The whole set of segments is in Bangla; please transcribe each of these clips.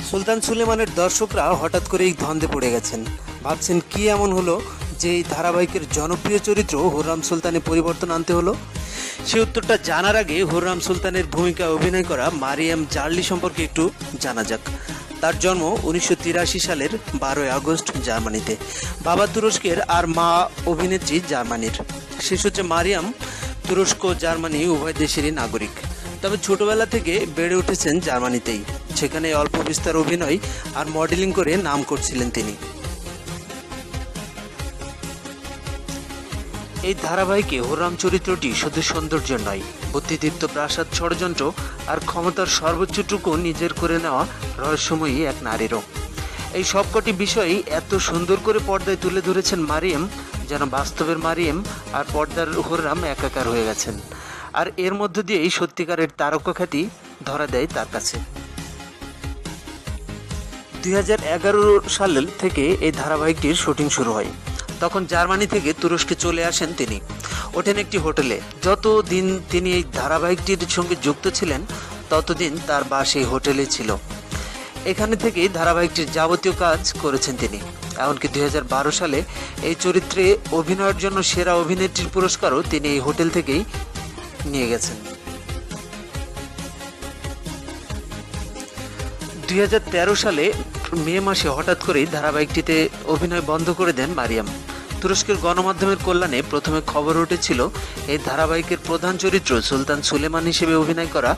সুলতান সুলেমানের দর্শকরা হঠাৎ করেই ধন্দে পড়ে গেছেন। ভাবছেন কি এমন হলো যে এই ধারাবাহিকের জনপ্রিয় চরিত্র হুররাম সুলতানে পরিবর্তন আনতে হলো। সে উত্তরটা জানার আগে হুররাম সুলতানের ভূমিকায় অভিনয় করা মারিয়াম জার্লি সম্পর্কে একটু জানা যাক। তার জন্ম 1983 সালের 12 আগস্ট জার্মানিতে। বাবা তুরস্কের আর মা অভিনেত্রী জার্মানির। শেষ হচ্ছে মারিয়াম তুরস্ক জার্মানি উভয় দেশেরই নাগরিক, তবে ছোটবেলা থেকে বেড়ে উঠেছেন জার্মানিতেই। সেখানে অল্প বিস্তর অভিনয় আর মডেলিং করে নাম করছিলেন তিনি। এই ধারাবাহিকে হুররাম চরিত্রটি শুধু সৌন্দর্য নয়, বুদ্ধিদীপ্ত প্রাসাদ ষড়যন্ত্র আর ক্ষমতার সর্বোচ্চটুকু নিজের করে নেওয়া রহস্যময়ী এক নারীরও। এই সবকটি বিষয়ই এত সুন্দর করে পর্দায় তুলে ধরেছেন মারিয়াম, যেন বাস্তবের মারিয়াম আর পর্দার হুররাম একাকার হয়ে গেছেন। আর এর মধ্য দিয়েই সত্যিকারের তারকা খ্যাতি ধরা দেয় তার কাছে। 2011 সাল থেকে এই ধারাবাহিকটির শুটিং শুরু হয়। তখন জার্মানি থেকে তুরস্কে চলে আসেন তিনি, ওঠেন একটি হোটেলে। যতদিন তিনি এই ধারাবাহিকটির সঙ্গে যুক্ত ছিলেন ততদিন তার বাস এই হোটেলে ছিল। এখানে থেকেই ধারাবাহিকটির যাবতীয় কাজ করেছেন তিনি। এমনকি 2012 সালে এই চরিত্রে অভিনয়ের জন্য সেরা অভিনেত্রীর পুরস্কারও তিনি এই হোটেল থেকেই নিয়ে গেছেন। 2013 সালে মে মাসে হঠাৎ করেই ধারাবাহিকটিতে অভিনয় বন্ধ করে দেন মারিয়াম। তুরস্কের গণমাধ্যমের কল্যাণে প্রথমে খবর উঠেছিল এই ধারাবাহিকের প্রধান চরিত্র সুলতান সুলেমান হিসেবে অভিনয় করা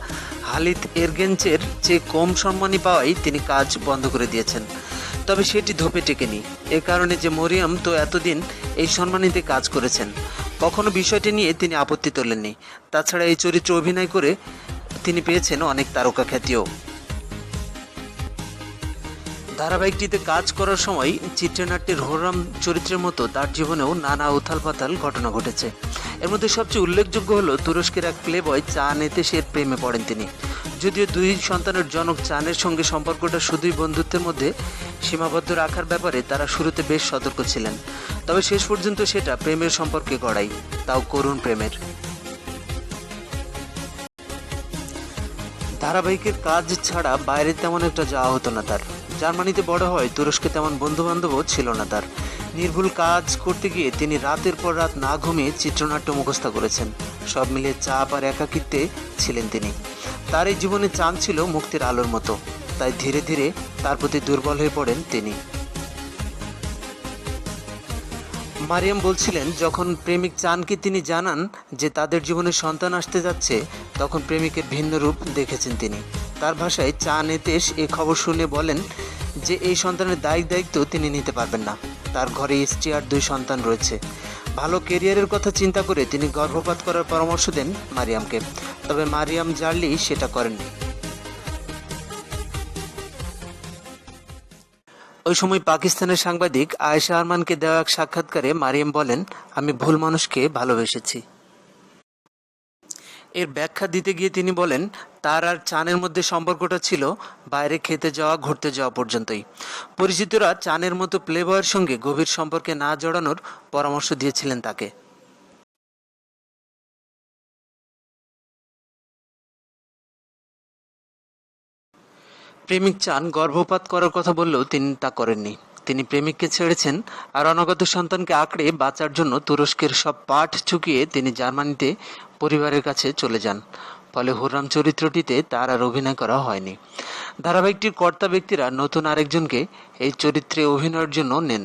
হালিদ এরগেঞ্চের চেয়ে কম সম্মানী পাওয়ায় তিনি কাজ বন্ধ করে দিয়েছেন। তবে সেটি ধোপে টেকেনি, এ কারণে যে মরিয়াম তো এতদিন এই সম্মানীতে কাজ করেছেন, কখনো বিষয়টি নিয়ে তিনি আপত্তি তোলেননি। তাছাড়া এই চরিত্রে অভিনয় করে তিনি পেয়েছেন অনেক তারকা খ্যাতিও। ধারাবাহিকটিতে কাজ করার সময় চিত্রনাট্যের হুররাম চরিত্রের মতো তার জীবনেও নানা উথাল পাথাল ঘটনা ঘটেছে। এর মধ্যে সবচেয়ে উল্লেখযোগ্য হলো তুরস্কের এক প্লেবয় চান এতেশের প্রেমে পড়েন তিনি। যদিও দুই সন্তানের জনক চানের সঙ্গে সম্পর্কটা শুধুই বন্ধুত্বের মধ্যে সীমাবদ্ধ রাখার ব্যাপারে তারা শুরুতে বেশ সতর্ক ছিলেন, তবে শেষ পর্যন্ত সেটা প্রেমের সম্পর্কে গড়াই, তাও করুণ প্রেমের। ধারাবাহিকের কাজ ছাড়া বাইরে তেমন একটা যাওয়া হতো না তার। জার্মানিতে বড় হয়, তুরস্কে তেমন বন্ধুবান্ধবও ছিল না তার। নির্ভুল কাজ করতে গিয়ে তিনি রাতের পর রাত না ঘুমিয়ে চিত্রনাট্য মুখস্থ করেছেন। সব মিলিয়ে চাপ আর একাকিত্বে ছিলেন তিনি। তার এই জীবনে চাঁদ ছিল মুক্তির আলোর মতো, তাই ধীরে ধীরে তার প্রতি দুর্বল হয়ে পড়েন তিনি। মারিয়াম বলছিলেন, যখন প্রেমিক চানকে তিনি জানান যে তাদের জীবনে সন্তান আসতে যাচ্ছে, তখন প্রেমিকের ভিন্ন রূপ দেখেছেন তিনি। তার ভাষায় চান এতেশ এ খবর শুনে বলেন যে এই সন্তানের দায়িত্ব তিনি নিতে পারবেন না। তার ঘরে স্ত্রী আর 2 সন্তান রয়েছে। ভালো কেরিয়ারের কথা চিন্তা করে তিনি গর্ভপাত করার পরামর্শ দেন মারিয়ামকে, তবে মারিয়াম জার্লি সেটা করেননি। ওই সময় পাকিস্তানের সাংবাদিক আয়েশা আরমানকে দেওয়া এক সাক্ষাৎকারে মারিয়াম বলেন, আমি ভুল মানুষকে ভালোবেসেছি। এর ব্যাখ্যা দিতে গিয়ে তিনি বলেন, তার আর চানের মধ্যে সম্পর্কটা ছিল বাইরে খেতে যাওয়া, ঘুরতে যাওয়া পর্যন্তই। পরিচিতরা চানের মতো প্লেবয়ের সঙ্গে গভীর সম্পর্কে না জড়ানোর পরামর্শ দিয়েছিলেন তাকে। প্রেমিক চান গর্ভপাত করার কথা বললেও তিনি তা করেননি। তিনি প্রেমিককে ছেড়েছেন আর অনাগত সন্তানকে আঁকড়ে বাঁচার জন্য তুরস্কের সব পাঠ চুকিয়ে তিনি জার্মানিতে পরিবারের কাছে চলে যান। ফলে হুররাম চরিত্রটিতে তার আর অভিনয় করা হয়নি। ধারাবাহিকটির কর্তা ব্যক্তিরা নতুন আরেকজনকে এই চরিত্রে অভিনয়ের জন্য নেন।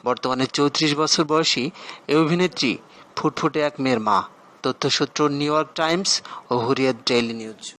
বর্তমানে 34 বছর বয়সী এই অভিনেত্রী ফুটফুটে এক মেয়ের মা। তথ্যসূত্র নিউ ইয়র্ক টাইমস ও হুরিয়াত ডেইলি নিউজ।